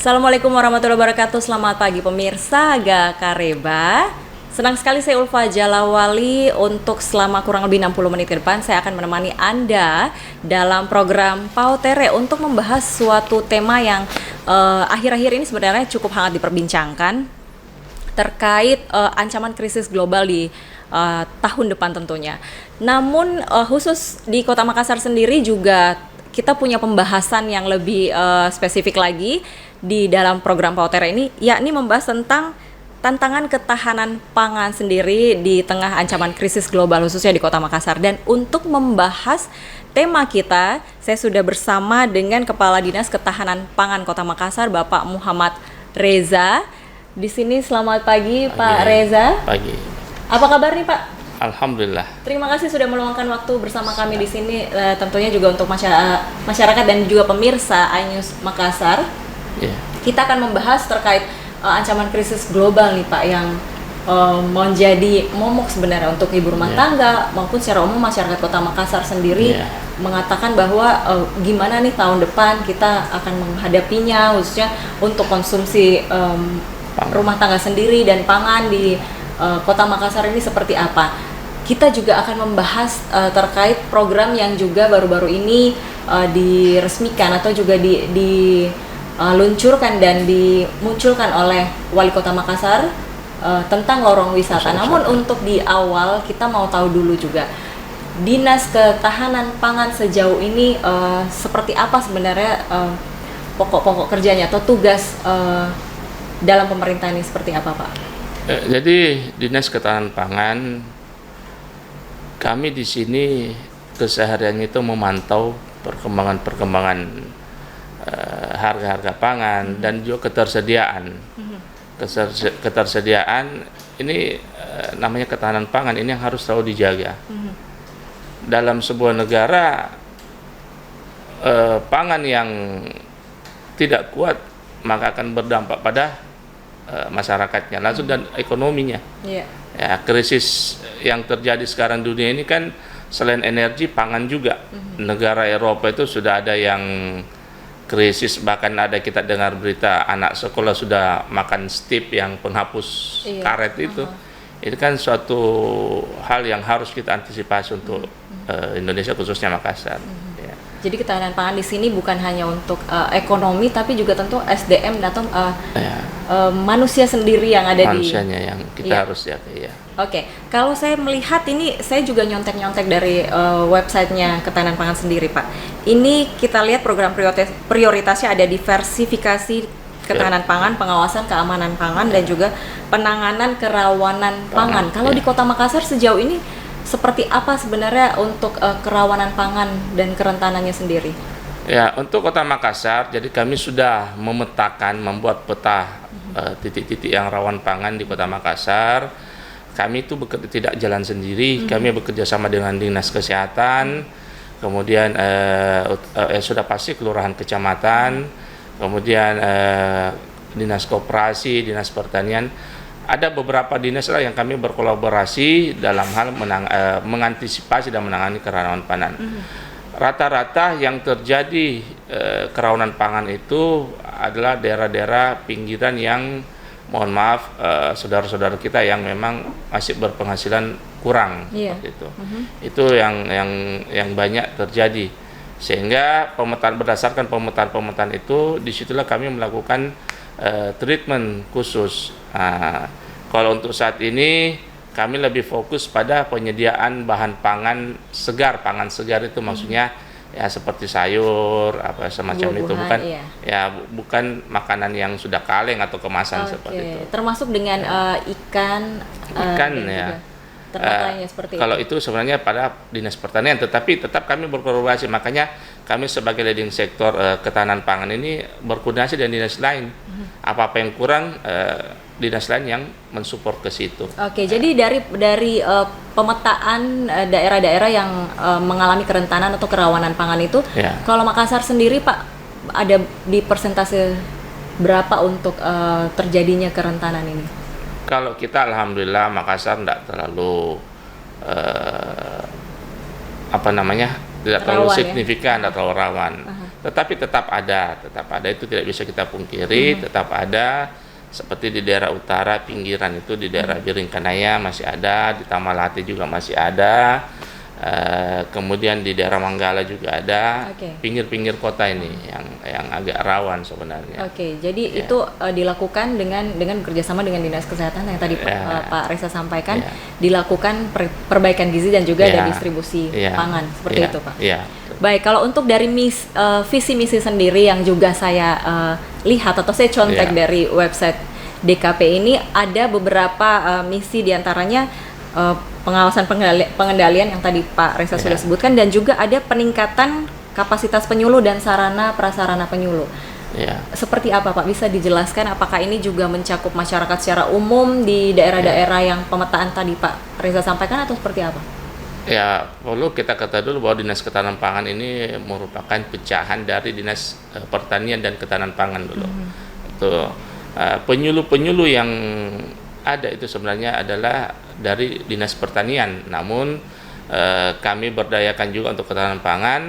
Assalamualaikum warahmatullahi wabarakatuh. Selamat pagi pemirsa Gakareba. Senang sekali saya Ulfa Jalawali untuk selama kurang lebih 60 menit ke depan saya akan menemani Anda dalam program Pautere untuk membahas suatu tema yang akhir-akhir ini sebenarnya cukup hangat diperbincangkan terkait ancaman krisis global di tahun depan tentunya. Namun khusus di Kota Makassar sendiri juga kita punya pembahasan yang lebih spesifik lagi di dalam program Pautere ini, yakni membahas tentang tantangan ketahanan pangan sendiri di tengah ancaman krisis global khususnya di Kota Makassar. Dan untuk membahas tema kita, saya sudah bersama dengan Kepala Dinas Ketahanan Pangan Kota Makassar, Bapak Muhammad Reza. Di sini selamat pagi, Pak Reza. Pagi. Apa kabar nih, Pak? Alhamdulillah. Terima kasih sudah meluangkan waktu bersama kami di sini, tentunya juga untuk masyarakat dan juga pemirsa iNews Makassar. Yeah. Kita akan membahas terkait ancaman krisis global nih Pak yang menjadi momok sebenarnya untuk ibu rumah tangga maupun secara umum masyarakat Kota Makassar sendiri mengatakan bahwa gimana nih tahun depan kita akan menghadapinya, khususnya untuk konsumsi rumah tangga sendiri dan pangan di Kota Makassar ini seperti apa. Kita juga akan membahas terkait program yang juga baru-baru ini diresmikan atau juga luncurkan dan dimunculkan oleh Wali Kota Makassar tentang lorong wisata. Namun untuk di awal kita mau tahu dulu juga Dinas Ketahanan Pangan sejauh ini seperti apa sebenarnya pokok-pokok kerjanya atau tugas dalam pemerintahan ini seperti apa, Pak? Jadi Dinas Ketahanan Pangan kami di sini kesehariannya itu memantau perkembangan harga-harga pangan dan juga ketersediaan. Ketersediaan ini namanya ketahanan pangan ini yang harus selalu dijaga. Dalam sebuah negara pangan yang tidak kuat maka akan berdampak pada masyarakatnya langsung dan ekonominya. Ya, krisis yang terjadi sekarang dunia ini kan selain energi pangan juga. Negara Eropa itu sudah ada yang krisis, bahkan ada kita dengar berita anak sekolah sudah makan stip yang penghapus karet itu. Itu kan suatu hal yang harus kita antisipasi untuk Indonesia khususnya Makassar. Ya. Jadi ketahanan pangan di sini bukan hanya untuk ekonomi tapi juga tentu SDM atau manusia sendiri yang ada manusianya yang kita harus jaga ya. Oke, kalau saya melihat ini, saya juga nyontek-nyontek dari websitenya Ketahanan Pangan sendiri, Pak. Ini kita lihat program prioritasnya ada diversifikasi ketahanan pangan, pengawasan keamanan pangan, dan juga penanganan kerawanan pangan. Kalau di Kota Makassar sejauh ini seperti apa sebenarnya untuk kerawanan pangan dan kerentanannya sendiri? Ya, untuk Kota Makassar, jadi kami sudah membuat peta titik-titik yang rawan pangan di Kota Makassar. Kami itu tidak jalan sendiri, kami bekerja sama dengan Dinas Kesehatan, kemudian sudah pasti Kelurahan Kecamatan, kemudian Dinas Koperasi, Dinas Pertanian. Ada beberapa dinas lah yang kami berkolaborasi dalam hal mengantisipasi dan menangani kerawanan pangan. Rata-rata yang terjadi kerawanan pangan itu adalah daerah-daerah pinggiran yang mohon maaf saudara-saudara kita yang memang masih berpenghasilan kurang seperti itu. Itu yang banyak terjadi. Sehingga berdasarkan pemetaan itu disitulah kami melakukan treatment khusus. Kalau untuk saat ini kami lebih fokus pada penyediaan bahan pangan segar itu maksudnya ya seperti sayur apa semacam itu, bukan bukan makanan yang sudah kaleng atau kemasan seperti itu. Termasuk dengan ikan ya. Seperti kalau itu sebenarnya pada Dinas Pertanian, tetapi tetap kami berkolaborasi, makanya kami sebagai leading sektor ketahanan pangan ini berkoordinasi dengan dinas lain. Apa-apa yang kurang dinas lain yang mensupport ke situ. Jadi dari pemetaan daerah-daerah yang mengalami kerentanan atau kerawanan pangan itu, kalau Makassar sendiri Pak ada di persentase berapa untuk terjadinya kerentanan ini? Kalau kita alhamdulillah Makassar tidak terlalu tidak terlalu signifikan, tidak terlalu rawan. Tetapi tetap ada itu tidak bisa kita pungkiri, tetap ada. Seperti di daerah utara pinggiran itu di daerah Biringkanaya masih ada, di Tamalate juga masih ada. Kemudian di daerah Manggala juga ada, pinggir-pinggir kota ini yang agak rawan sebenarnya. Jadi itu dilakukan dengan bekerjasama dengan Dinas Kesehatan yang tadi Pak Reza sampaikan, dilakukan perbaikan gizi dan juga ada distribusi pangan seperti itu, Pak. Baik, kalau untuk dari visi misi sendiri yang juga saya lihat atau saya contek dari website DKP ini, ada beberapa misi diantaranya pengawasan pengendalian yang tadi Pak Reza sudah sebutkan, dan juga ada peningkatan kapasitas penyuluh dan sarana prasarana penyuluh. Seperti apa Pak? Bisa dijelaskan apakah ini juga mencakup masyarakat secara umum di daerah-daerah yang pemetaan tadi Pak Reza sampaikan atau seperti apa? Ya, perlu kita ketahui dulu bahwa Dinas Ketahanan Pangan ini merupakan pecahan dari Dinas Pertanian dan Ketahanan Pangan dulu. Itu penyuluh-penyuluh yang ada itu sebenarnya adalah dari Dinas Pertanian, namun kami berdayakan juga untuk ketahanan pangan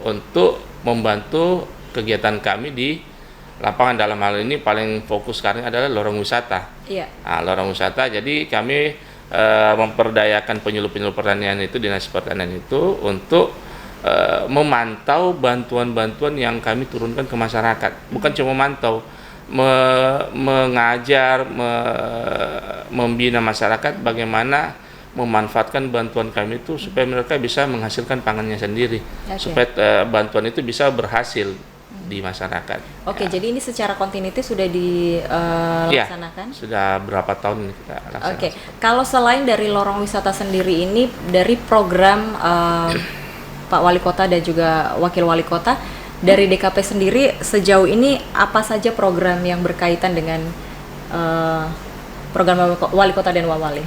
untuk membantu kegiatan kami di lapangan. Dalam hal ini paling fokus sekarang adalah lorong wisata. Lorong wisata, jadi kami memperdayakan penyuluh-penyuluh pertanian itu, Dinas Pertanian itu untuk memantau bantuan-bantuan yang kami turunkan ke masyarakat. Bukan cuma memantau, mengajar, membina masyarakat bagaimana memanfaatkan bantuan kami itu supaya mereka bisa menghasilkan pangannya sendiri, supaya bantuan itu bisa berhasil di masyarakat. Jadi ini secara continuity sudah dilaksanakan? Sudah berapa tahun ini kita laksanakan. Kalau selain dari lorong wisata sendiri ini, dari program Pak Wali Kota dan juga Wakil Wali Kota, dari DKP sendiri sejauh ini apa saja program yang berkaitan dengan program Wali Kota dan Wawali?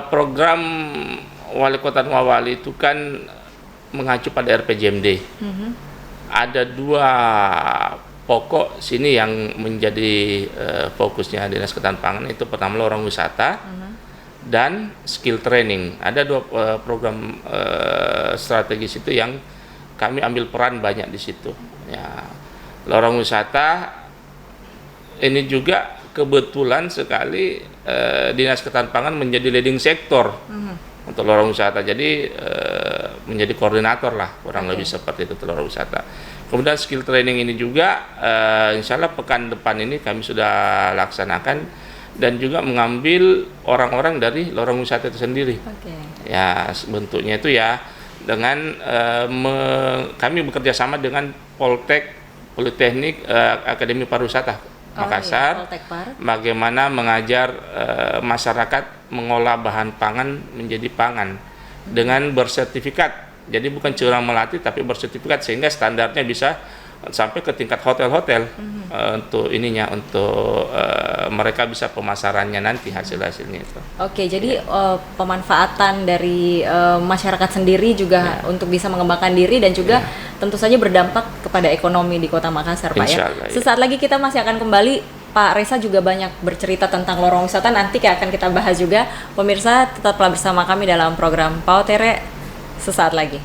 Program Wali Kota dan Wawali itu kan mengacu pada RPJMD. Ada dua pokok sini yang menjadi fokusnya Dinas Ketahanan Pangan, itu pertama lorong wisata dan skill training. Ada dua program strategis itu yang kami ambil peran banyak di situ. Lorong wisata ini juga kebetulan sekali Dinas Ketahanan Pangan menjadi leading sektor untuk lorong wisata. Jadi menjadi koordinator lah, kurang lebih seperti itu lorong wisata. Kemudian skill training ini juga insya Allah pekan depan ini kami sudah laksanakan, dan juga mengambil orang-orang dari lorong wisata itu sendiri. Bentuknya itu dengan kami bekerja sama dengan Politeknik Akademi Pariwisata Makassar, bagaimana mengajar masyarakat mengolah bahan pangan menjadi pangan dengan bersertifikat. Jadi bukan cuma melatih tapi bersertifikat, sehingga standarnya bisa sampai ke tingkat hotel-hotel untuk mereka bisa pemasarannya nanti hasil-hasilnya itu. Jadi pemanfaatan dari masyarakat sendiri juga untuk bisa mengembangkan diri dan juga tentu saja berdampak kepada ekonomi di Kota Makassar, Pak. Sesaat lagi kita masih akan kembali. Pak Reza juga banyak bercerita tentang lorong wisata, nanti akan kita bahas juga. Pemirsa, tetaplah bersama kami dalam program Pautere sesaat lagi.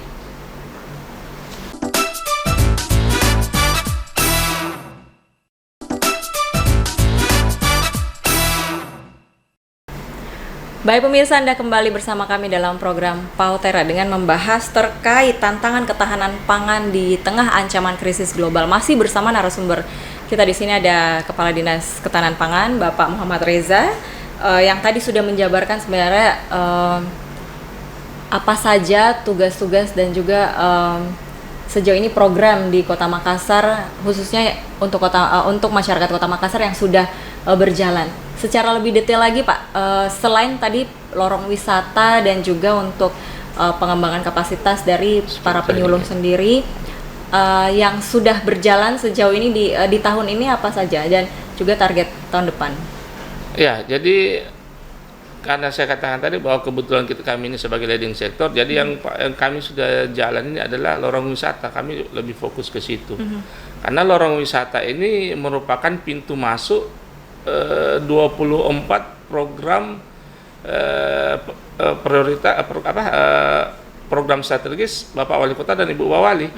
Baik pemirsa, Anda kembali bersama kami dalam program Pautera dengan membahas terkait tantangan ketahanan pangan di tengah ancaman krisis global. Masih bersama narasumber kita di sini, ada Kepala Dinas Ketahanan Pangan Bapak Muhammad Reza yang tadi sudah menjabarkan sebenarnya apa saja tugas-tugas dan juga sejauh ini program di Kota Makassar, khususnya untuk masyarakat Kota Makassar yang sudah berjalan. Secara lebih detail lagi Pak, selain tadi lorong wisata dan juga untuk pengembangan kapasitas dari para penyuluh sendiri yang sudah berjalan sejauh ini di tahun ini apa saja, dan juga target tahun depan? Jadi karena saya katakan tadi bahwa kebetulan kami ini sebagai leading sektor, jadi yang kami sudah jalan ini adalah lorong wisata. Kami lebih fokus ke situ. Karena lorong wisata ini merupakan pintu masuk 24 program prioritas program strategis Bapak Wali Kota dan Ibu Wali.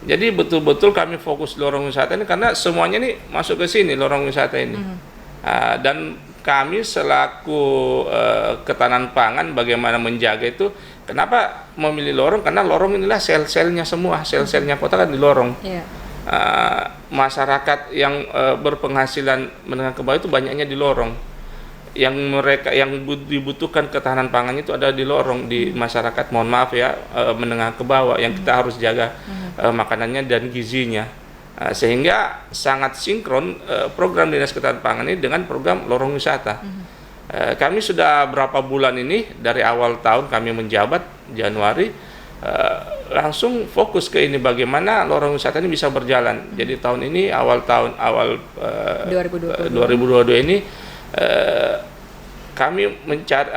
Jadi betul-betul kami fokus lorong wisata ini karena semuanya nih masuk ke sini lorong wisata ini. Dan kami selaku ketahanan pangan bagaimana menjaga itu. Kenapa memilih lorong? Karena lorong inilah sel-selnya semua, sel-selnya kota kan di lorong. Masyarakat yang berpenghasilan menengah ke bawah itu banyaknya di lorong. Yang mereka yang dibutuhkan ketahanan pangan itu ada di lorong, di masyarakat, mohon maaf ya, menengah ke bawah yang kita harus jaga makanannya dan gizinya. Sehingga sangat sinkron program Dinas Ketahanan Pangan ini dengan program lorong wisata. Kami sudah berapa bulan ini dari awal tahun kami menjabat Januari langsung fokus ke ini bagaimana lorong wisata ini bisa berjalan. Jadi tahun ini awal 2022 ini kami mencari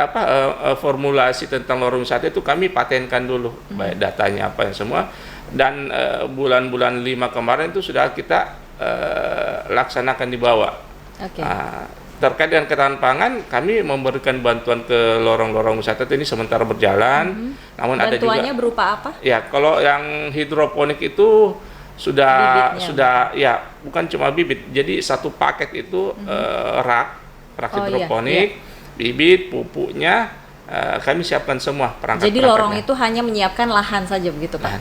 formulasi tentang lorong wisata itu kami patenkan dulu baik datanya apa yang semua, dan bulan-bulan 5 kemarin itu sudah kita laksanakan di bawah. Terkait dengan ketahanan pangan, kami memberikan bantuan ke lorong-lorong wisata ini sementara berjalan. Namun ada juga bantuannya berupa apa? Ya, kalau yang hidroponik itu sudah ya bukan cuma bibit. Jadi satu paket itu rak hidroponik, bibit, pupuknya kami siapkan semua perangkat. Jadi lorong itu hanya menyiapkan lahan saja begitu, Pak?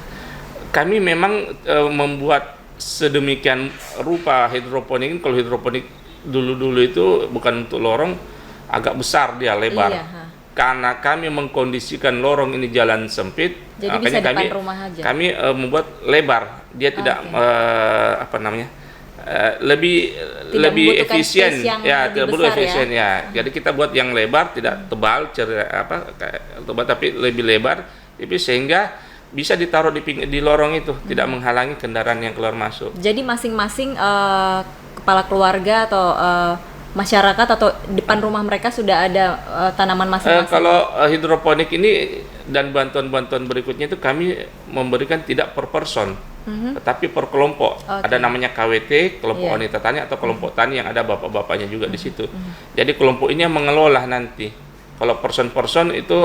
Kami memang membuat sedemikian rupa hidroponik. Kalau hidroponik dulu itu bukan untuk lorong, agak besar dia lebar. Karena kami mengkondisikan lorong ini jalan sempit, jadi bisa depan rumah aja. Kami membuat lebar, dia tidak lebih efisien, tidak perlu efisien ya. Jadi kita buat yang lebar, tidak tebal, tebal tapi lebih lebar, sehingga bisa ditaruh di lorong itu, tidak menghalangi kendaraan yang keluar masuk. Jadi masing-masing kepala keluarga atau masyarakat atau depan rumah mereka sudah ada tanaman masing-masing. Kalau hidroponik ini dan bantuan-bantuan berikutnya itu kami memberikan tidak per person, tetapi per kelompok. Ada namanya KWT, kelompok wanita tani, atau kelompok tani yang ada bapak-bapaknya juga di situ. Jadi kelompok ini yang mengelola nanti. Kalau person-person itu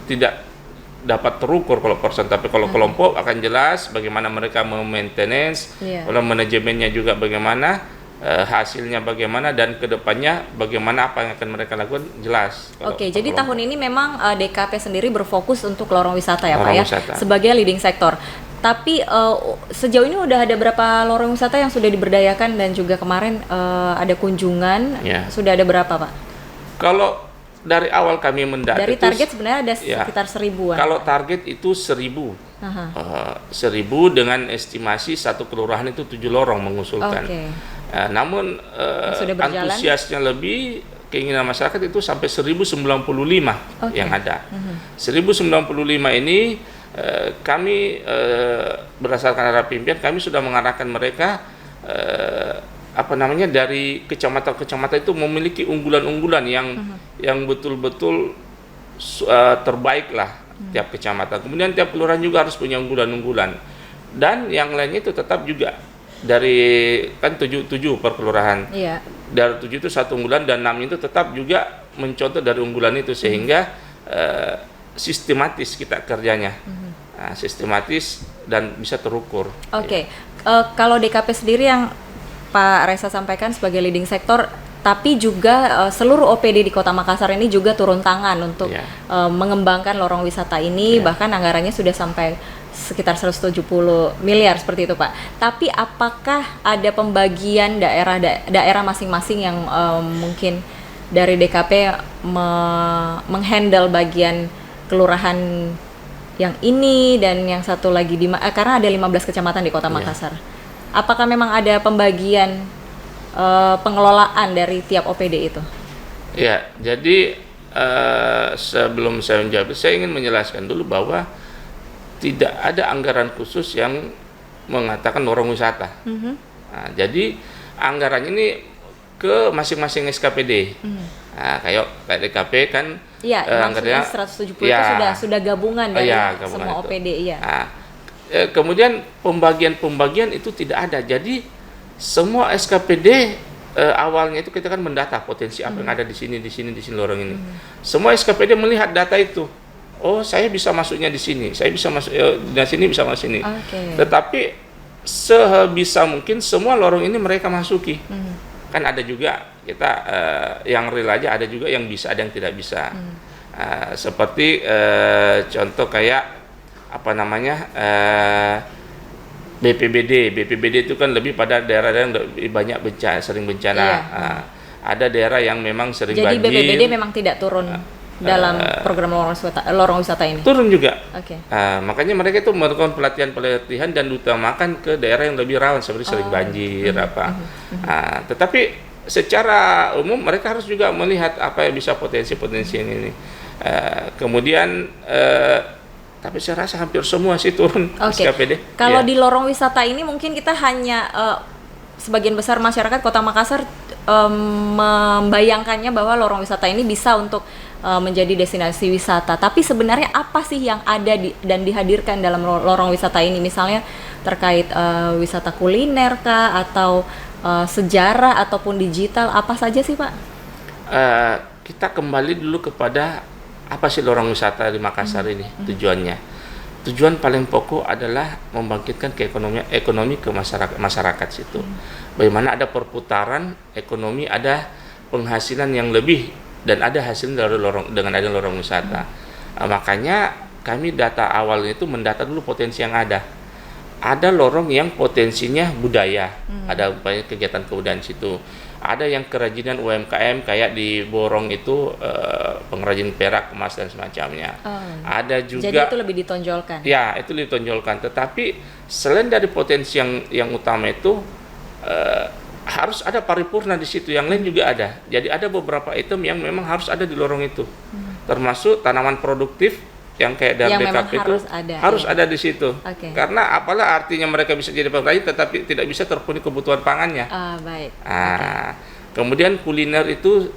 tidak dapat terukur kalau person, tapi kalau kelompok akan jelas bagaimana mereka maintenance, kalau manajemennya juga bagaimana, hasilnya bagaimana, dan kedepannya bagaimana apa yang akan mereka lakukan jelas. Jadi tahun ini memang DKP sendiri berfokus untuk lorong wisata ya Pak ya, wisata sebagai leading sektor. Tapi sejauh ini udah ada berapa lorong wisata yang sudah diberdayakan, dan juga kemarin ada kunjungan, sudah ada berapa Pak? Kalau dari awal kami mendata dari target sebenarnya ada sekitar 1000-an. Kalau target itu 1000. 1000 dengan estimasi satu kelurahan itu 7 lorong mengusulkan. Namun antusiasnya lebih, keinginan masyarakat itu sampai 1095 yang ada. 1095 ini kami berdasarkan arah pimpinan, kami sudah mengarahkan mereka dari kecamatan-kecamatan itu memiliki unggulan-unggulan yang betul-betul terbaik lah tiap kecamatan. Kemudian tiap kelurahan juga harus punya unggulan-unggulan, dan yang lainnya itu tetap juga dari kan 7 per kelurahan. Dari 7 itu satu unggulan, dan 6 itu tetap juga mencontoh dari unggulan itu, sehingga sistematis kita kerjanya. Sistematis dan bisa terukur. Kalau DKP sendiri yang Pak Reza sampaikan sebagai leading sektor, tapi juga seluruh OPD di Kota Makassar ini juga turun tangan untuk mengembangkan lorong wisata ini, bahkan anggarannya sudah sampai sekitar 170 miliar seperti itu Pak. Tapi apakah ada pembagian daerah masing-masing yang mungkin dari DKP menghandle bagian kelurahan yang ini dan yang satu lagi karena ada 15 kecamatan di Kota Makassar. Apakah memang ada pembagian pengelolaan dari tiap OPD itu? Ya, jadi sebelum saya menjawab, saya ingin menjelaskan dulu bahwa tidak ada anggaran khusus yang mengatakan lorong wisata. Jadi anggarannya ini ke masing-masing SKPD. Kayak DKP kan, anggarannya 170 itu sudah gabungan dari semua OPD. Kemudian pembagian itu tidak ada. Jadi semua SKPD awalnya itu kita kan mendata potensi apa yang ada di sini lorong ini. Semua SKPD melihat data itu. oh saya bisa masuknya di sini, saya bisa masuk di sini, bisa masuk sini. Oke. Tetapi sebisa mungkin semua lorong ini mereka masuki. Kan ada juga kita yang real aja, ada juga yang bisa, ada yang tidak bisa. Seperti contoh kayak apa namanya BPBD itu kan lebih pada daerah-daerah yang lebih banyak bencana, sering bencana. Iya. Ada daerah yang memang sering Jadi banjir. BPBD memang tidak turun dalam program lorong wisata ini. Turun juga. Oke. Makanya mereka itu melakukan pelatihan dan diutamakan ke daerah yang lebih rawan seperti sering banjir apa. Tetapi secara umum mereka harus juga melihat apa yang bisa potensi-potensi ini. Kemudian tapi saya rasa hampir semua sih turun SKPD. Kalau Ya. di lorong wisata ini mungkin kita hanya sebagian besar masyarakat Kota Makassar membayangkannya bahwa lorong wisata ini bisa untuk menjadi destinasi wisata. Tapi sebenarnya apa sih yang ada dan dihadirkan dalam lorong wisata ini? Misalnya terkait wisata kuliner kah, atau sejarah ataupun digital, apa saja sih Pak? Kita kembali dulu kepada apa sih lorong wisata di Makassar ini tujuannya. Tujuan paling pokok adalah membangkitkan ekonomi ke masyarakat situ. Bagaimana ada perputaran ekonomi, ada penghasilan yang lebih dan ada hasil dari dengan ada lorong wisata. Makanya kami data awal itu mendata dulu potensi yang ada. Ada lorong yang potensinya budaya, ada banyak kegiatan kebudayaan situ. Ada yang kerajinan UMKM kayak di Borong itu pengrajin perak, emas dan semacamnya. Ada juga. Jadi itu lebih ditonjolkan. Ya, itu ditonjolkan. Tetapi selain dari potensi yang utama itu harus ada paripurna di situ. Yang lain juga ada. Jadi ada beberapa item yang memang harus ada di lorong itu. Termasuk tanaman produktif yang kayak dari DKP itu harus ada di situ. Karena apalah artinya mereka bisa jadi pengrajin tetapi tidak bisa terpenuhi kebutuhan pangannya. Baik. Kemudian kuliner itu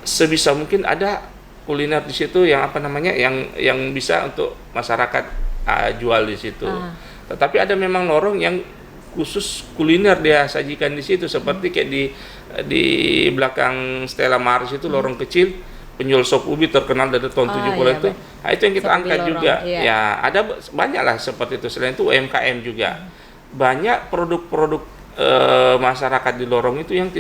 sebisa mungkin ada kuliner di situ yang apa namanya yang bisa untuk masyarakat jual di situ. Tetapi ada memang lorong yang khusus kuliner dia sajikan di situ seperti kayak di belakang Stella Maris itu lorong kecil penjual sop ubi terkenal dari tahun 70 itu. Nah, itu yang kita seperti angkat lorong, juga. iya. Ya, ada banyak lah seperti itu. Selain itu UMKM juga. Banyak produk-produk masyarakat di lorong itu yang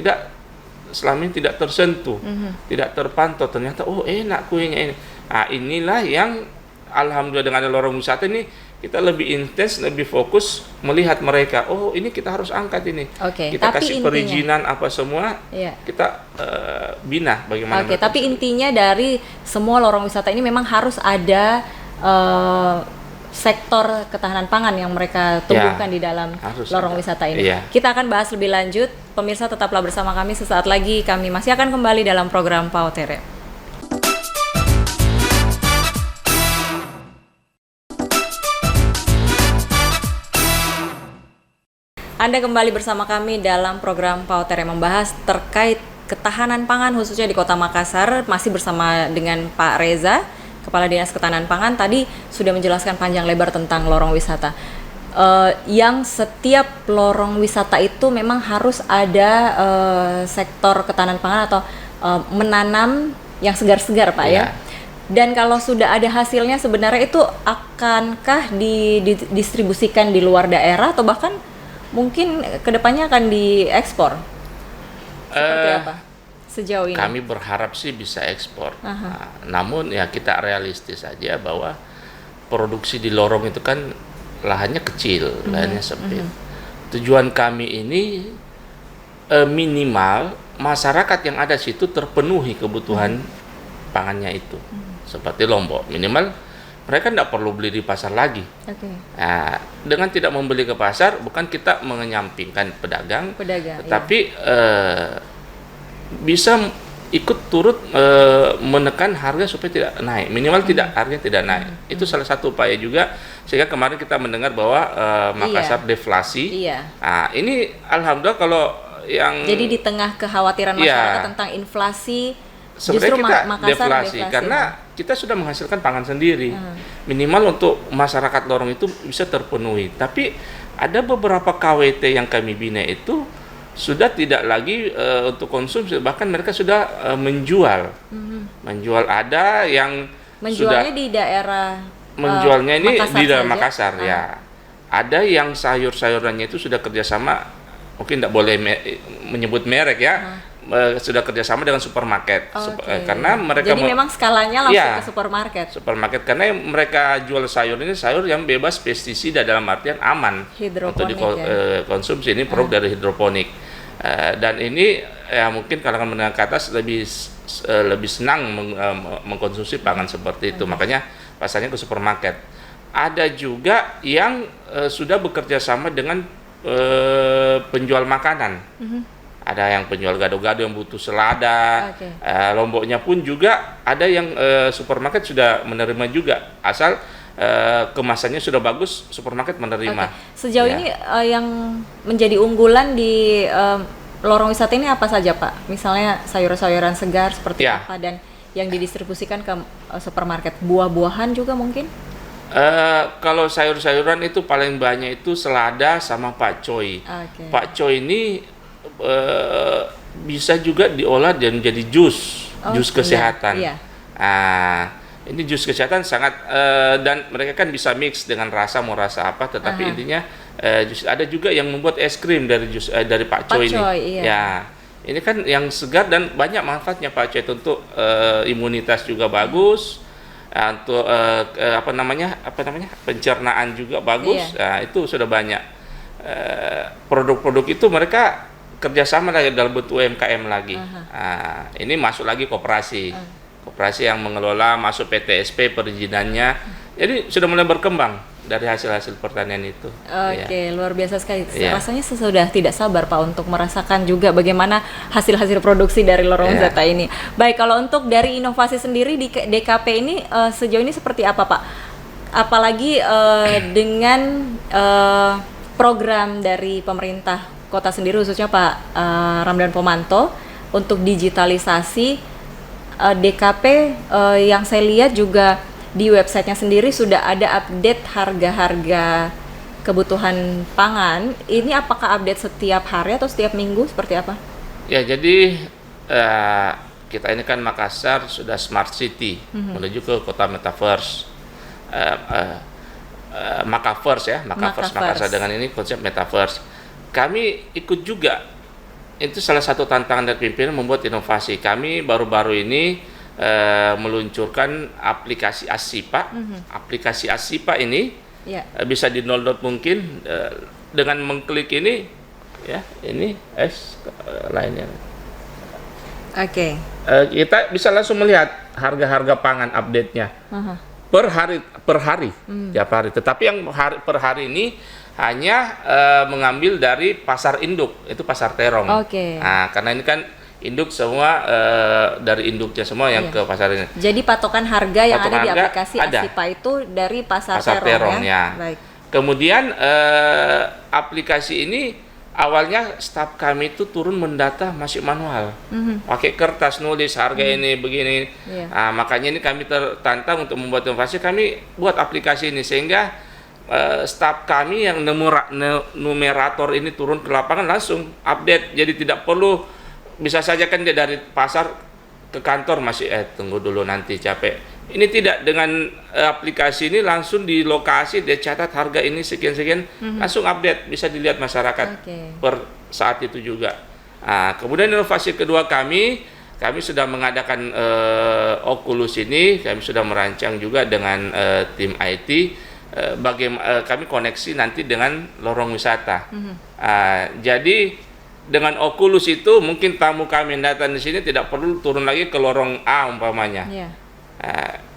selama ini tidak tersentuh, tidak terpantau. Ternyata enak kuenya ini. Nah, inilah yang alhamdulillah dengan ada lorong wisata ini kita lebih intens, lebih fokus melihat mereka. Ini kita harus angkat ini. Kita tapi kasih perizinan apa semua. Kita bina bagaimana. Tapi intinya dari semua lorong wisata ini memang harus ada sektor ketahanan pangan yang mereka tumbuhkan di dalam lorong wisata ini. Kita akan bahas lebih lanjut. Pemirsa tetaplah bersama kami, sesaat lagi kami masih akan kembali dalam program Pautere. Anda kembali bersama kami dalam program Pautere membahas terkait ketahanan pangan khususnya di Kota Makassar, masih bersama dengan Pak Reza, Kepala Dinas Ketahanan Pangan. Tadi sudah menjelaskan panjang lebar tentang lorong wisata. Yang setiap lorong wisata itu memang harus ada sektor ketahanan pangan atau menanam yang segar-segar, Pak ya. Dan kalau sudah ada hasilnya sebenarnya itu akankah didistribusikan di luar daerah atau bahkan mungkin kedepannya akan diekspor? Seperti apa sejauh ini? Kami berharap sih bisa ekspor. Namun ya kita realistis saja bahwa produksi di lorong itu kan lahannya kecil, lahannya sempit. Tujuan kami ini minimal masyarakat yang ada situ terpenuhi kebutuhan pangannya itu. Seperti Lombok, minimal mereka tidak perlu beli di pasar lagi. Nah, dengan tidak membeli ke pasar, bukan kita mengenyampingkan pedagang. Tetapi bisa ikut turut menekan harga supaya tidak naik. Minimal harganya tidak naik. Itu salah satu upaya juga. Sehingga kemarin kita mendengar bahwa Makassar deflasi. Nah, ini alhamdulillah kalau yang jadi di tengah kekhawatiran masyarakat tentang inflasi, sebenarnya justru kita Makassar deflasi karena kita sudah menghasilkan pangan sendiri. Minimal untuk masyarakat lorong itu bisa terpenuhi. Tapi ada beberapa KWT yang kami bina itu sudah tidak lagi untuk konsumsi, bahkan mereka sudah menjual. Menjual, ada yang Menjualnya di daerah menjualnya ini Makassar di dalam saja? Makassar ya. Ada yang sayur-sayurannya itu sudah kerjasama, mungkin tidak boleh menyebut merek ya, sudah kerjasama dengan supermarket. Karena mereka jadi memang skalanya langsung Iya, ke supermarket. Supermarket karena mereka jual sayur ini sayur yang bebas pestisida, dalam artian aman untuk dikonsumsi. Ini produk dari hidroponik. Dan ini ya mungkin kalangan menengah ke atas lebih senang mengkonsumsi pangan seperti itu. Makanya pasarnya ke supermarket. Ada juga yang sudah bekerja sama dengan penjual makanan. Ada yang penjual gado-gado yang butuh selada, lomboknya pun juga ada yang supermarket sudah menerima juga, asal kemasannya sudah bagus, supermarket menerima. Sejauh ini yang menjadi unggulan di lorong wisata ini apa saja Pak? Misalnya sayur-sayuran segar seperti apa, dan yang didistribusikan ke supermarket, buah-buahan juga mungkin? Kalau sayur-sayuran itu paling banyak itu selada sama pakcoy. Pakcoy ini bisa juga diolah dan jadi jus kesehatan. Ini jus kesehatan sangat dan mereka kan bisa mix dengan rasa, mau rasa apa, tetapi intinya ada juga yang membuat es krim dari dari pakcoy ini. Ya, ini kan yang segar dan banyak manfaatnya pakcoy itu untuk imunitas juga bagus. Untuk pencernaan juga bagus. Nah, itu sudah banyak produk-produk itu mereka kerjasama lagi dalam bentuk UMKM lagi. Nah, ini masuk lagi koperasi yang mengelola, masuk PTSP perizinannya. Jadi sudah mulai berkembang dari hasil-hasil pertanian itu. Luar biasa sekali. Rasanya sudah tidak sabar Pak untuk merasakan juga bagaimana hasil-hasil produksi dari lorong wisata ini. Baik, kalau untuk dari inovasi sendiri di DKP ini sejauh ini seperti apa Pak? Apalagi dengan program dari pemerintah kota sendiri, khususnya Pak Ramdan Pomanto, untuk digitalisasi DKP yang saya lihat juga di websitenya sendiri sudah ada update harga-harga kebutuhan pangan. Ini apakah update setiap hari atau setiap minggu, seperti apa? Ya, jadi kita ini kan Makassar sudah smart city, menuju ke kota metaverse. Makaverse Makassar dengan ini konsep metaverse. Kami ikut juga. Itu salah satu tantangan dari pimpinan membuat inovasi. Kami baru-baru ini meluncurkan aplikasi Asipa. Aplikasi Asipa ini bisa di-download mungkin dengan mengklik ini, ya, ini lainnya. Kita bisa langsung melihat harga-harga pangan update-nya per hari, tiap hari. Tetapi yang per hari ini hanya mengambil dari pasar induk, itu pasar terong. Nah, karena ini kan induk semua, dari induknya semua yang ke pasar ini. Jadi patokan harga yang ada di aplikasi Asipa itu dari pasar terong ya. Baik. Kemudian aplikasi ini awalnya staf kami itu turun mendata masih manual, pakai kertas nulis harga ini begini. Nah, makanya ini kami tertantang untuk membuat inovasi. Kami buat aplikasi ini sehingga staf kami yang numerator ini turun ke lapangan langsung update. Jadi tidak perlu, bisa saja kan dia dari pasar ke kantor masih tunggu dulu nanti capek. Ini tidak, dengan aplikasi ini langsung di lokasi dia catat harga ini sekian-sekian, langsung update, bisa dilihat masyarakat per saat itu juga. Nah, kemudian inovasi kedua kami sudah mengadakan Oculus ini, kami sudah merancang juga dengan tim IT bagaimana kami koneksi nanti dengan lorong wisata. Jadi dengan Oculus itu mungkin tamu kami yang datang di sini tidak perlu turun lagi ke lorong A umpamanya.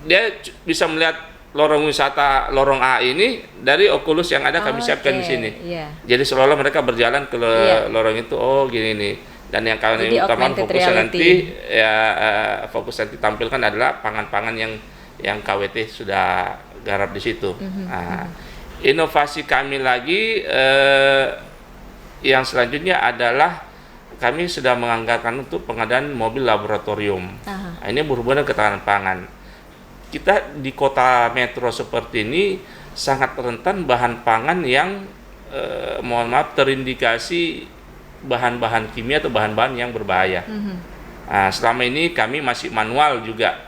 Dia bisa melihat lorong wisata lorong A ini dari Oculus yang ada kami siapkan di sini. Jadi seolah-olah mereka berjalan ke lorong itu, gini nih. Dan yang kami utamakan fokus nanti tampilkan adalah pangan-pangan yang KWT sudah garap di situ. Inovasi kami lagi yang selanjutnya adalah kami sudah menganggarkan untuk pengadaan mobil laboratorium. Nah, ini berhubungan dengan ketahanan pangan. Kita di kota metro seperti ini sangat rentan bahan pangan yang mohon maaf terindikasi bahan-bahan kimia atau bahan-bahan yang berbahaya. Nah, selama ini kami masih manual juga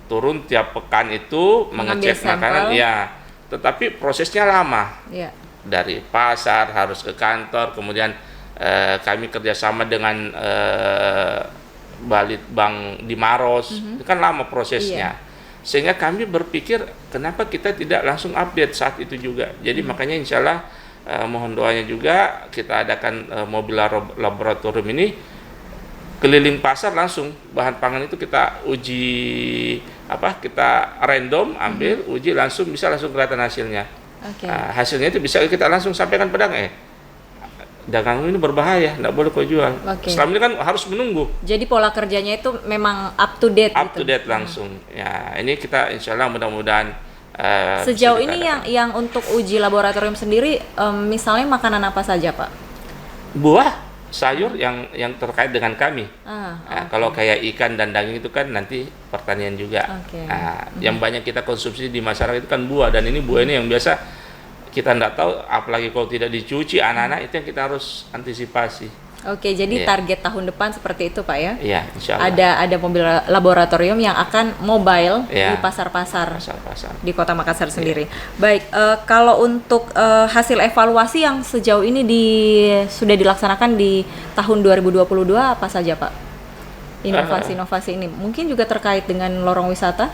turun tiap pekan itu Mengambil mengecek makanan, sampel. ya. Tetapi prosesnya lama. Ya. Dari pasar harus ke kantor, kemudian kami kerjasama dengan Balitbank di Maros, itu kan lama prosesnya. Sehingga kami berpikir kenapa kita tidak langsung update saat itu juga. Jadi makanya insya Allah mohon doanya juga kita adakan mobil laboratorium ini keliling pasar langsung bahan pangan itu kita uji kita random ambil uji langsung bisa langsung kelihatan hasilnya. Hasilnya itu bisa kita langsung sampaikan pedagang dagang ini berbahaya, nggak boleh kau jual. Selama ini kan harus menunggu. Jadi pola kerjanya itu memang up to date. Up to date langsung. Ya, ini kita insya Allah mudah-mudahan. Sejauh ini yang untuk uji laboratorium sendiri, misalnya makanan apa saja, Pak? Buah, sayur yang terkait dengan kami. Kalau kayak ikan dan daging itu kan nanti pertanian juga. Yang banyak kita konsumsi di masyarakat itu kan buah, dan ini buah ini yang biasa kita nggak tahu, apalagi kalau tidak dicuci anak-anak, itu yang kita harus antisipasi. Jadi target tahun depan seperti itu, Pak ya? Iya, insya Allah. Ada mobil laboratorium yang akan mobile di pasar-pasar di Kota Makassar sendiri. Baik, kalau untuk hasil evaluasi yang sejauh ini sudah dilaksanakan di tahun 2022 apa saja, Pak? Inovasi-inovasi ini mungkin juga terkait dengan lorong wisata?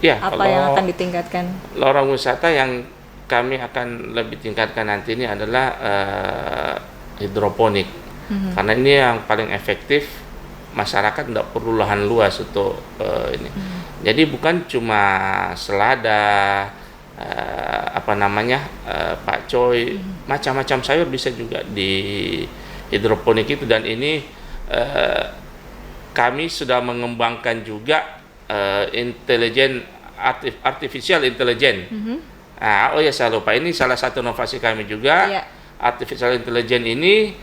Ya, apa yang akan ditingkatkan? Lorong wisata yang kami akan lebih tingkatkan nanti ini adalah hidroponik, karena ini yang paling efektif. Masyarakat tidak perlu lahan luas untuk ini. Jadi bukan cuma selada, pakcoy, macam-macam sayur bisa juga di hidroponik itu, dan ini kami sudah mengembangkan juga artificial intelligence. Saya lupa, ini salah satu inovasi kami juga. Artificial intelligence ini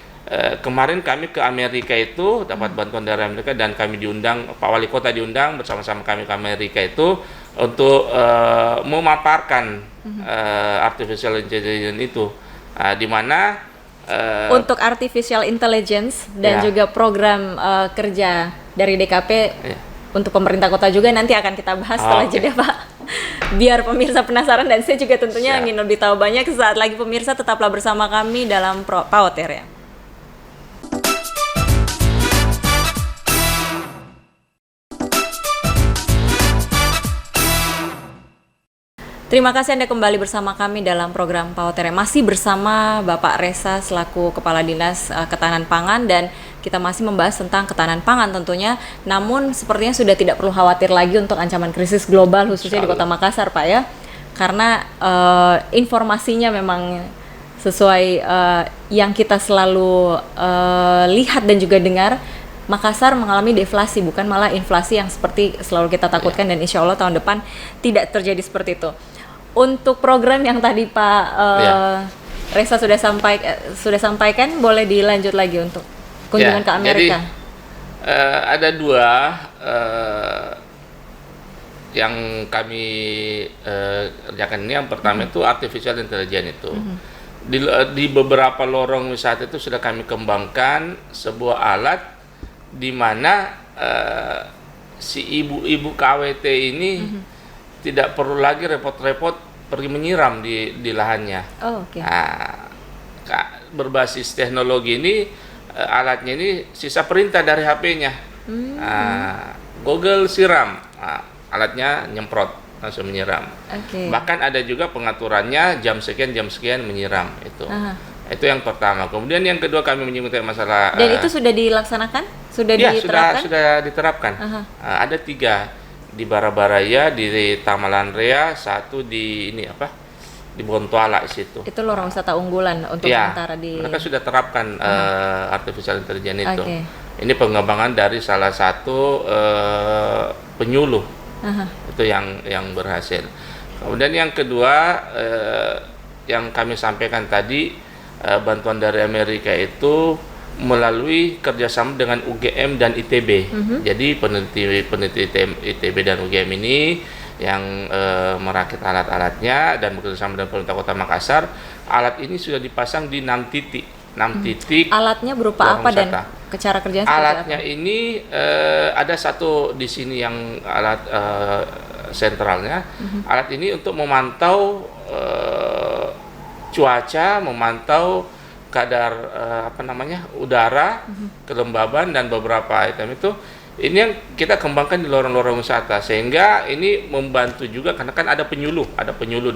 kemarin kami ke Amerika itu dapat bantuan dari Amerika, dan kami diundang, Pak Wali Kota diundang bersama-sama kami ke Amerika itu untuk memaparkan artificial intelligence itu, di mana untuk artificial intelligence dan juga program kerja dari DKP untuk pemerintah kota juga nanti akan kita bahas setelah jeda, Pak. Biar pemirsa penasaran, dan saya juga tentunya ingin lebih tahu banyak. Sesaat lagi pemirsa tetaplah bersama kami dalam Pauter ya. Terima kasih Anda kembali bersama kami dalam program Pauter. Masih bersama Bapak Reza selaku Kepala Dinas Ketahanan Pangan, dan kita masih membahas tentang ketahanan pangan tentunya. Namun sepertinya sudah tidak perlu khawatir lagi untuk ancaman krisis global khususnya di Kota Makassar, Pak ya. Karena informasinya memang sesuai yang kita selalu lihat dan juga dengar. Makassar mengalami deflasi, bukan malah inflasi yang seperti selalu kita takutkan, dan insya Allah tahun depan tidak terjadi seperti itu. Untuk program yang tadi Pak Reza sudah sampaikan, boleh dilanjut lagi untuk kunjungan ke Amerika. Jadi ada dua yang kami kerjakan ini. Yang pertama itu artificial intelligence itu. Di beberapa lorong wisata itu sudah kami kembangkan sebuah alat di mana si ibu-ibu KWT ini tidak perlu lagi repot-repot pergi menyiram di lahannya. Berbasis teknologi ini, alatnya ini sisa perintah dari HP-nya. Google siram, alatnya nyemprot langsung menyiram. Bahkan ada juga pengaturannya jam sekian menyiram itu. Itu yang pertama. Kemudian yang kedua kami menyebutkan masalah. Dan itu sudah dilaksanakan? Diterapkan? Sudah diterapkan. Ada 3 di Barabaraya, di Tamalan Rea, 1 di di Bontoala situ. Itu lorong wisata unggulan untuk sementara di. Mereka sudah terapkan artificial intelligence itu. Ini pengembangan dari salah satu penyuluh. Itu yang berhasil. Kemudian yang kedua yang kami sampaikan tadi, bantuan dari Amerika itu melalui kerjasama dengan UGM dan ITB. Jadi peneliti ITB dan UGM ini yang merakit alat-alatnya dan bekerjasama dengan pemerintah Kota Makassar. Alat ini sudah dipasang di 6 titik. 6 titik. Alatnya berupa apa dan cara kerjanya seperti alatnya apa? Ini ada satu di sini yang alat sentralnya. Alat ini untuk memantau cuaca, memantau kadar udara, kelembaban dan beberapa item itu. Ini yang kita kembangkan di lorong-lorong wisata, sehingga ini membantu juga karena kan ada penyuluh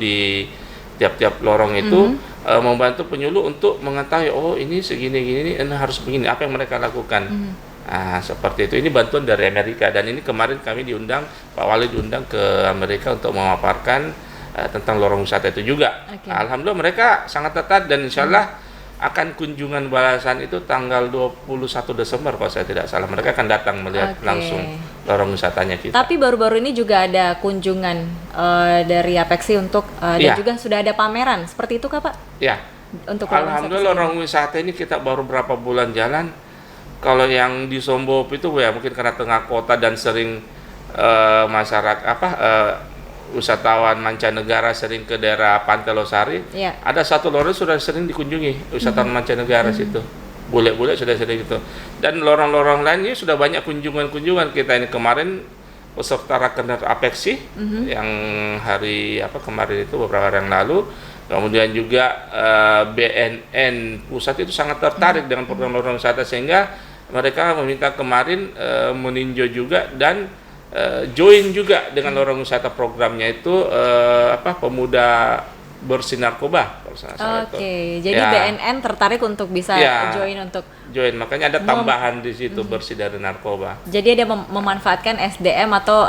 di tiap-tiap lorong itu, membantu penyuluh untuk mengetahui ini segini-gini, ini harus begini, apa yang mereka lakukan. Nah, seperti itu. Ini bantuan dari Amerika, dan ini kemarin kami diundang, Pak Wali diundang ke Amerika untuk memaparkan tentang lorong wisata itu juga. Alhamdulillah mereka sangat tertarik, dan insya Allah akan kunjungan balasan itu tanggal 21 Desember kalau saya tidak salah. Mereka akan datang melihat langsung lorong wisatanya kita. Tapi baru-baru ini juga ada kunjungan dari Apexi untuk dan juga sudah ada pameran. Seperti itu Kak, Pak? Ya. Untuk alhamdulillah lorong wisata ini kita baru berapa bulan jalan. Kalau yang di Sombop itu ya mungkin karena tengah kota dan sering masyarakat wisatawan mancanegara sering ke daerah Pantai Losari. Ada satu lorong sudah sering dikunjungi wisatawan mancanegara situ. Bule-bule sudah sering itu. Dan lorong-lorong lain ini sudah banyak kunjungan kita ini. Kemarin peserta Rakernas Apexi yang hari kemarin itu beberapa hari yang lalu. Kemudian juga BNN pusat itu sangat tertarik dengan program lorong wisata, sehingga mereka meminta kemarin meninjau juga dan join juga dengan lorong wisata programnya itu pemuda bersih narkoba. Jadi BNN tertarik untuk bisa join, makanya ada tambahan di situ bersih dari narkoba. Jadi ada memanfaatkan SDM atau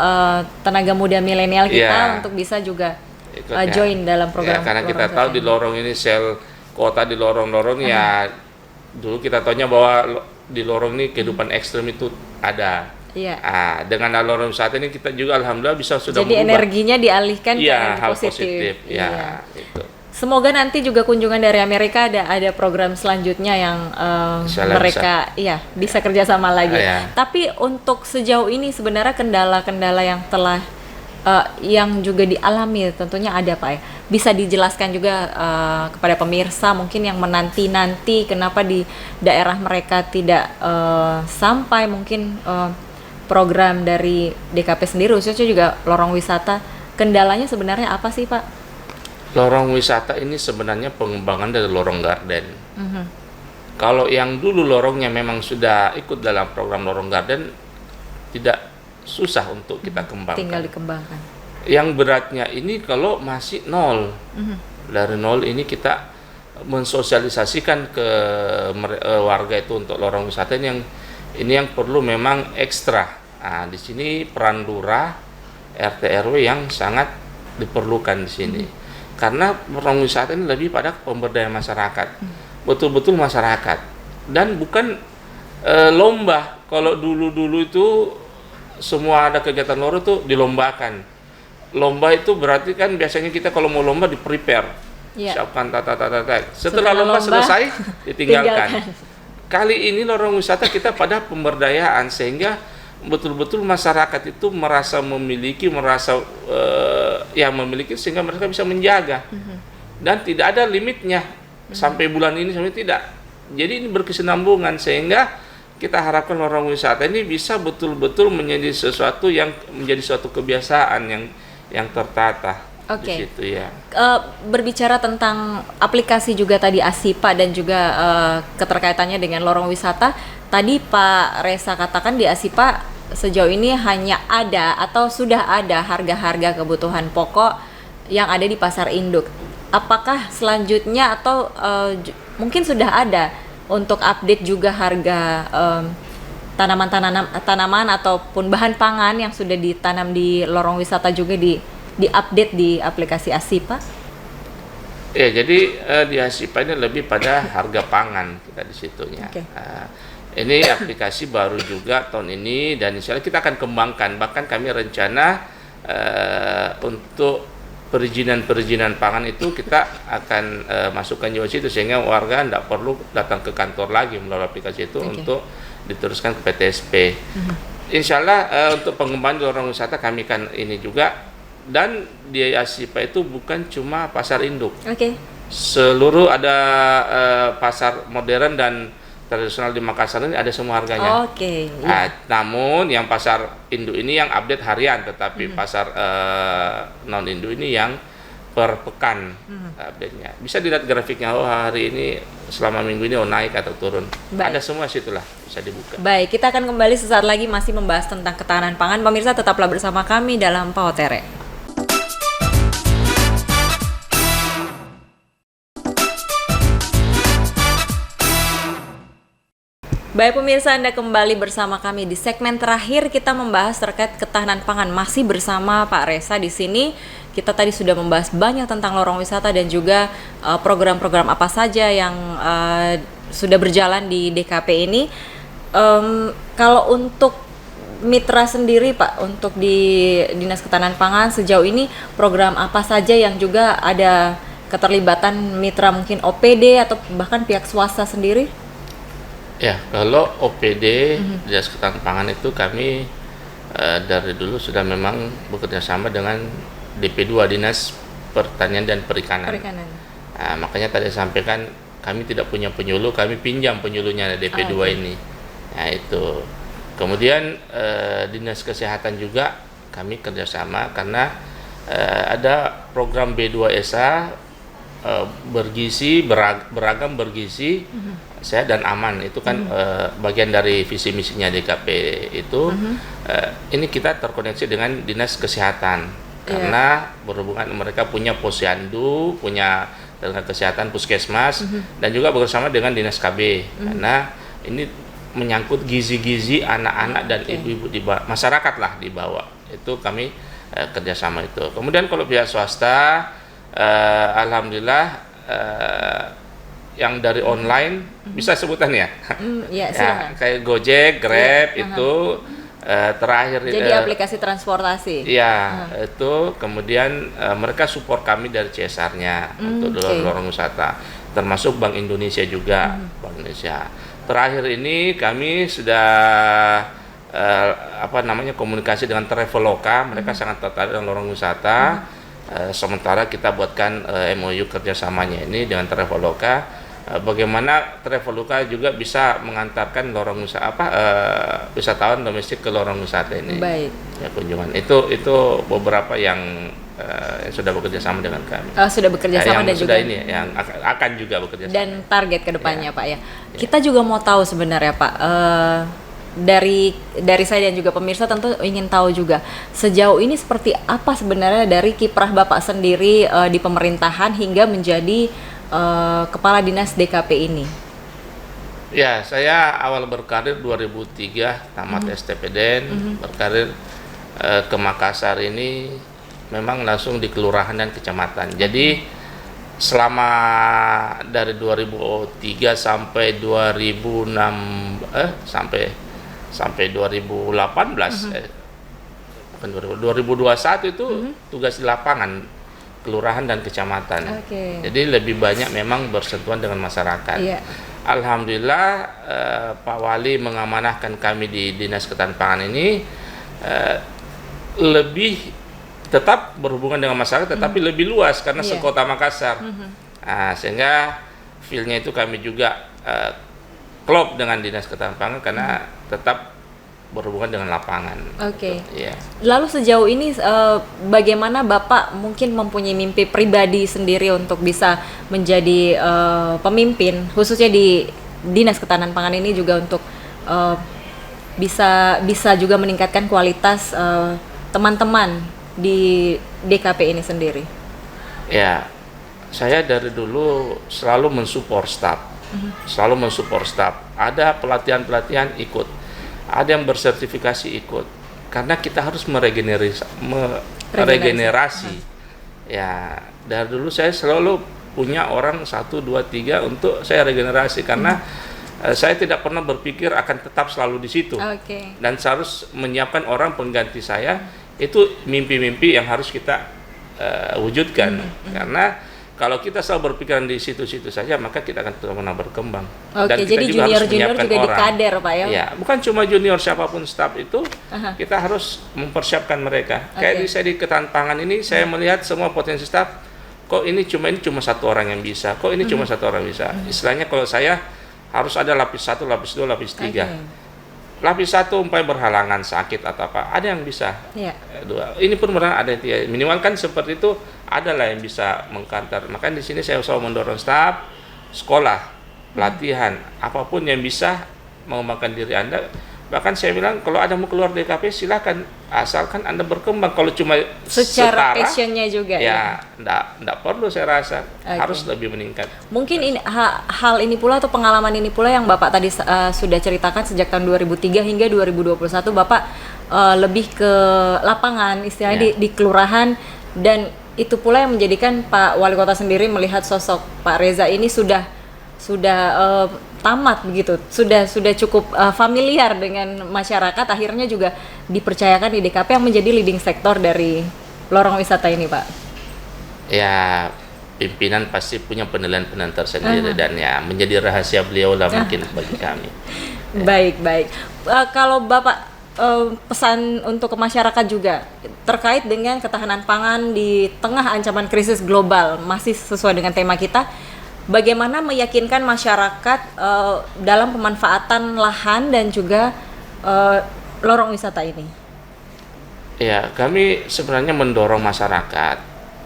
tenaga muda milenial kita untuk bisa juga join dalam program. Karena kita tahu di lorong ini sel kota di lorong-lorong dulu kita taunya bahwa di lorong ini kehidupan ekstrem itu ada. Dengan lorong wisata ini kita juga alhamdulillah bisa sudah jadi mengubah. Energinya dialihkan ke energi hal positif. Itu. Semoga nanti juga kunjungan dari Amerika ada program selanjutnya yang mereka bisa kerjasama lagi. Tapi untuk sejauh ini sebenarnya kendala-kendala yang telah yang juga dialami tentunya ada Pak ya. Bisa dijelaskan juga kepada pemirsa mungkin yang menanti-nanti kenapa di daerah mereka tidak sampai mungkin program dari DKP sendiri, khususnya juga lorong wisata, kendalanya sebenarnya apa sih Pak? Lorong wisata ini sebenarnya pengembangan dari lorong garden. Kalau yang dulu lorongnya memang sudah ikut dalam program lorong garden, tidak susah untuk kita kembangkan. Tinggal dikembangkan. Yang beratnya ini kalau masih nol. Dari nol ini kita mensosialisasikan ke warga itu untuk lorong wisata ini yang perlu memang ekstra. Nah, di sini peran lurah, RT RW yang sangat diperlukan di sini. Karena lorong wisata ini lebih pada pemberdayaan masyarakat. Betul-betul masyarakat. Dan bukan lomba. Kalau dulu-dulu itu semua ada kegiatan lorong itu dilombakan. Lomba itu berarti kan biasanya kita kalau mau lomba di-prepare. Siapkan setelah lomba selesai ditinggalkan. Kali ini lorong wisata kita pada pemberdayaan, sehingga betul-betul masyarakat itu merasa memiliki sehingga mereka bisa menjaga. Dan tidak ada limitnya sampai bulan ini sampai tidak. Jadi ini berkesinambungan, sehingga kita harapkan lorong wisata ini bisa betul-betul menjadi sesuatu yang menjadi suatu kebiasaan yang tertata. Di situ ya. Berbicara tentang aplikasi juga tadi ASIPA dan juga keterkaitannya dengan lorong wisata, tadi Pak Reza katakan di ASIPA sejauh ini hanya ada atau sudah ada harga-harga kebutuhan pokok yang ada di pasar induk. Apakah selanjutnya atau mungkin sudah ada untuk update juga harga tanaman ataupun bahan pangan yang sudah ditanam di lorong wisata juga di-update di aplikasi ASIPA? Ya, jadi di ASIPA ini lebih pada harga pangan kita di situnya. Ini aplikasi baru juga tahun ini, dan insya Allah kita akan kembangkan. Bahkan kami rencana untuk perizinan pangan itu kita akan masukkan juga situ, sehingga warga tidak perlu datang ke kantor lagi melalui aplikasi itu untuk diteruskan ke PTSP. Insya Allah untuk pengembangan lorong wisata kami kan ini juga. Dan di ASIPA itu bukan cuma pasar induk. Seluruh ada pasar modern dan tradisional di Makassar ini ada semua harganya. Oke. Nah, namun yang pasar induk ini yang update harian, tetapi pasar non induk ini yang per pekan update-nya. Bisa dilihat grafiknya, oh hari ini selama minggu ini naik atau turun. Baik. Ada semua situlah, bisa dibuka. Baik, kita akan kembali sesaat lagi masih membahas tentang ketahanan pangan. Pemirsa tetaplah bersama kami dalam Paotere. Baik pemirsa, Anda kembali bersama kami di segmen terakhir. Kita membahas terkait ketahanan pangan, masih bersama Pak Resa di sini. Kita tadi sudah membahas banyak tentang lorong wisata dan juga program-program apa saja yang sudah berjalan di DKP ini. Kalau untuk mitra sendiri Pak, untuk di Dinas Ketahanan Pangan sejauh ini program apa saja yang juga ada keterlibatan mitra, mungkin OPD atau bahkan pihak swasta sendiri? Ya, kalau OPD Dinas Ketahanan Pangan itu kami dari dulu sudah memang bekerja sama dengan DP2 Dinas Pertanian dan Perikanan. Nah, makanya tadi sampaikan kami tidak punya penyuluh, kami pinjam penyuluhnya DP2 ini. Nah itu. Kemudian Dinas Kesehatan juga kami kerjasama karena ada program B2SA bergizi, beragam bergizi, sehat dan aman. Itu kan bagian dari visi misinya DKP itu. Ini kita terkoneksi dengan Dinas Kesehatan karena berhubungan mereka punya posyandu, punya tenaga kesehatan puskesmas dan juga bersama dengan Dinas KB karena ini menyangkut gizi-gizi anak-anak dan ibu-ibu di masyarakat lah di bawah. Itu kami kerjasama itu. Kemudian kalau pihak swasta, alhamdulillah yang dari online bisa sebutan ya, ya kayak Gojek, Grab itu terakhir. Jadi aplikasi transportasi. Iya itu. Kemudian mereka support kami dari CSR-nya untuk lorong wisata, termasuk Bank Indonesia juga, Bank Indonesia. Terakhir ini kami sudah komunikasi dengan Traveloka, mereka sangat tertarik dengan lorong wisata. Sementara kita buatkan MOU kerjasamanya ini dengan Traveloka. Bagaimana Traveloka juga bisa mengantarkan lorong wisata wisatawan domestik ke lorong wisata ini. Baik. Ya kunjungan itu beberapa yang sudah bekerja sama dengan kami. Sudah bekerja sama dan juga ini yang akan juga bekerja sama. Dan target kedepannya Pak ya. Kita juga mau tahu sebenarnya Pak. Dari saya dan juga pemirsa tentu ingin tahu juga sejauh ini seperti apa sebenarnya dari kiprah Bapak sendiri di pemerintahan hingga menjadi Kepala Dinas DKP ini. Ya, saya awal berkarir 2003 tamat STPDN, berkarir ke Makassar ini memang langsung di kelurahan dan kecamatan. Jadi selama dari 2003 sampai 2006 sampai 2018 bukan 2021 itu tugas di lapangan kelurahan dan kecamatan. Jadi lebih banyak memang bersentuhan dengan masyarakat. Alhamdulillah Pak Wali mengamanahkan kami di Dinas Ketahanan Pangan ini lebih tetap berhubungan dengan masyarakat, tetapi lebih luas karena sekota Makassar. Sehingga feel-nya itu kami juga klop dengan Dinas Ketahanan Pangan karena tetap berhubungan dengan lapangan. Lalu sejauh ini bagaimana Bapak mungkin mempunyai mimpi pribadi sendiri untuk bisa menjadi pemimpin khususnya di Dinas Ketahanan Pangan ini juga untuk bisa juga meningkatkan kualitas teman-teman di DKP ini sendiri? Ya, saya dari dulu selalu mensupport staff. Ada pelatihan-pelatihan ikut, ada yang bersertifikasi ikut, karena kita harus meregenerasi. Ya, dari dulu saya selalu punya orang 1, 2, 3 untuk saya regenerasi karena saya tidak pernah berpikir akan tetap selalu di situ. Dan saya harus menyiapkan orang pengganti saya. Itu mimpi-mimpi yang harus kita wujudkan. Karena kalau kita selalu berpikiran di situ-situ saja, maka kita akan tidak pernah berkembang. Dan kita jadi juga harus menyiapkan juga orang. dikader Pak ya? Ya, bukan cuma junior, siapapun staff itu, kita harus mempersiapkan mereka. Kayak saya di Ketahanan Pangan ini, saya melihat semua potensi staff. Kok ini cuma satu orang yang bisa? Kok ini cuma satu orang bisa? Istilahnya kalau saya harus ada lapis 1, lapis 2, lapis 3. Oke. Lapis 1 umpamanya berhalangan sakit atau apa, ada yang bisa. Iya. 2, ini pun benar ada yang minimal kan seperti itu, adalah yang bisa mengkantar. Makanya di sini saya selalu mendorong staf, sekolah, pelatihan, apapun yang bisa mengembangkan diri Anda. Bahkan saya bilang kalau ada mau keluar dari KP silakan, asalkan Anda berkembang. Kalau cuma Secara setara, passionnya juga ya enggak perlu, saya rasa harus lebih meningkat. Mungkin ini hal ini pula atau pengalaman ini pula yang Bapak tadi sudah ceritakan sejak tahun 2003 hingga 2021 Bapak lebih ke lapangan istilahnya di kelurahan, dan itu pula yang menjadikan Pak Wali Kota sendiri melihat sosok Pak Reza ini sudah tamat begitu, sudah cukup familiar dengan masyarakat, akhirnya juga dipercayakan di DKP yang menjadi leading sektor dari lorong wisata ini, Pak. Ya, pimpinan pasti punya penilaian tersendiri dan ya menjadi rahasia beliau lah mungkin bagi kami. Baik. Kalau Bapak pesan untuk ke masyarakat juga terkait dengan ketahanan pangan di tengah ancaman krisis global, masih sesuai dengan tema kita, bagaimana meyakinkan masyarakat dalam pemanfaatan lahan dan juga lorong wisata ini? Ya, kami sebenarnya mendorong masyarakat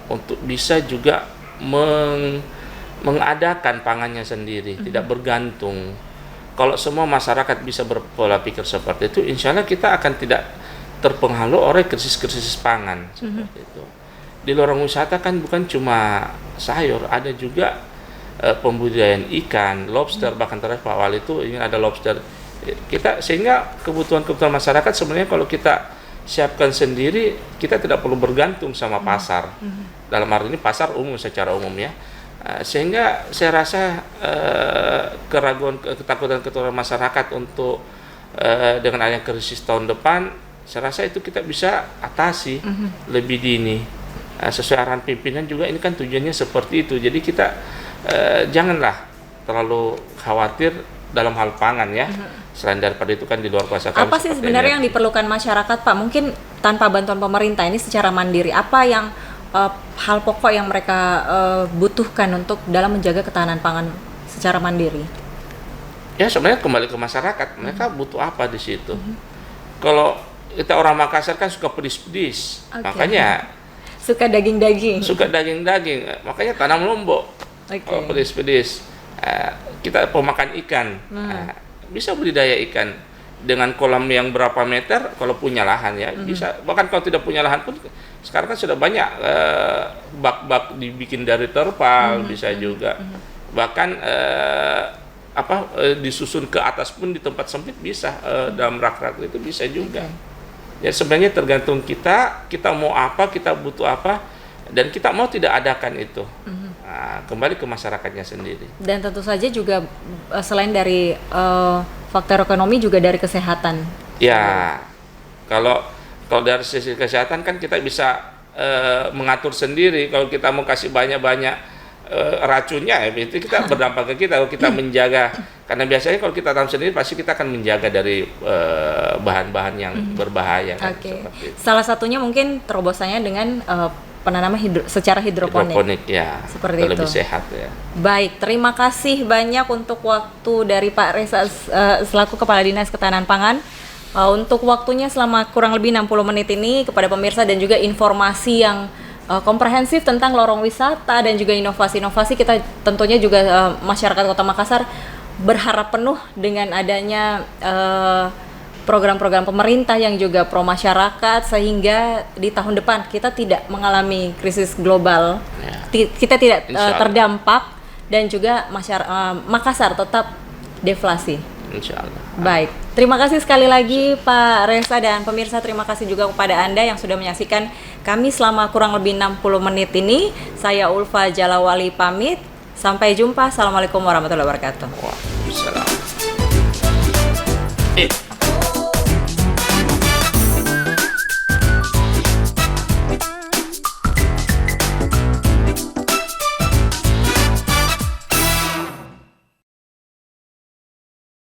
untuk bisa juga mengadakan pangannya sendiri, tidak bergantung. Kalau semua masyarakat bisa berpola pikir seperti itu, insya Allah kita akan tidak terpengaruh oleh krisis-krisis pangan seperti itu. Di lorong wisata kan bukan cuma sayur, ada juga pembudidayaan ikan, lobster, bahkan terakhir Pak Wali itu ingin ada lobster. Kita sehingga kebutuhan masyarakat sebenarnya kalau kita siapkan sendiri, kita tidak perlu bergantung sama pasar. Dalam arti ini pasar umum secara umum ya. Sehingga saya rasa keraguan, ketakutan masyarakat untuk dengan adanya krisis tahun depan, saya rasa itu kita bisa atasi lebih dini. Sesuai arahan pimpinan juga ini kan tujuannya seperti itu. Jadi kita janganlah terlalu khawatir dalam hal pangan ya. Selain daripada itu kan di luar kuasa kami. Apa sih sebenarnya yang diperlukan masyarakat, Pak? Mungkin tanpa bantuan pemerintah ini secara mandiri, apa yang hal pokok yang mereka butuhkan untuk dalam menjaga ketahanan pangan secara mandiri? Ya sebenarnya kembali ke masyarakat, mereka butuh apa di situ. Kalau kita orang Makassar kan suka pedis-pedis, makanya suka daging-daging, makanya tanam lombok. Kalau pedis-pedis, kita pemakan ikan, bisa budidaya ikan dengan kolam yang berapa meter, kalau punya lahan ya bisa. Bahkan kalau tidak punya lahan pun sekarang kan sudah banyak bak-bak dibikin dari terpal, bisa juga. Bahkan disusun ke atas pun di tempat sempit bisa, dalam rak-rak itu bisa juga. Ya sebenarnya tergantung kita mau apa, kita butuh apa, dan kita mau tidak adakan itu. Kembali ke masyarakatnya sendiri. Dan tentu saja juga selain dari faktor ekonomi juga dari kesehatan. Ya, kalau dari sisi kesehatan kan kita bisa mengatur sendiri. Kalau kita mau kasih banyak-banyak racunnya, itu kita berdampak ke kita. Kalau kita menjaga, karena biasanya kalau kita tanam sendiri pasti kita akan menjaga dari bahan-bahan yang berbahaya. Oke. Salah satunya mungkin terobosannya dengan penanaman secara hidroponik ya, seperti itu. Lebih sehat ya. Baik, terima kasih banyak untuk waktu dari Pak Reza selaku Kepala Dinas Ketahanan Pangan. Untuk waktunya selama kurang lebih 60 menit ini kepada pemirsa, dan juga informasi yang komprehensif tentang lorong wisata dan juga inovasi-inovasi. Kita tentunya juga masyarakat Kota Makassar berharap penuh dengan adanya program-program pemerintah yang juga pro masyarakat, sehingga di tahun depan kita tidak mengalami krisis global, kita tidak terdampak, dan juga Makassar tetap deflasi. Insyaallah. Baik, terima kasih sekali lagi Pak Reza, dan pemirsa terima kasih juga kepada Anda yang sudah menyaksikan kami selama kurang lebih 60 menit ini. Saya Ulfa Jalawali pamit, sampai jumpa. Assalamualaikum warahmatullahi wabarakatuh. Waalaikumsalam.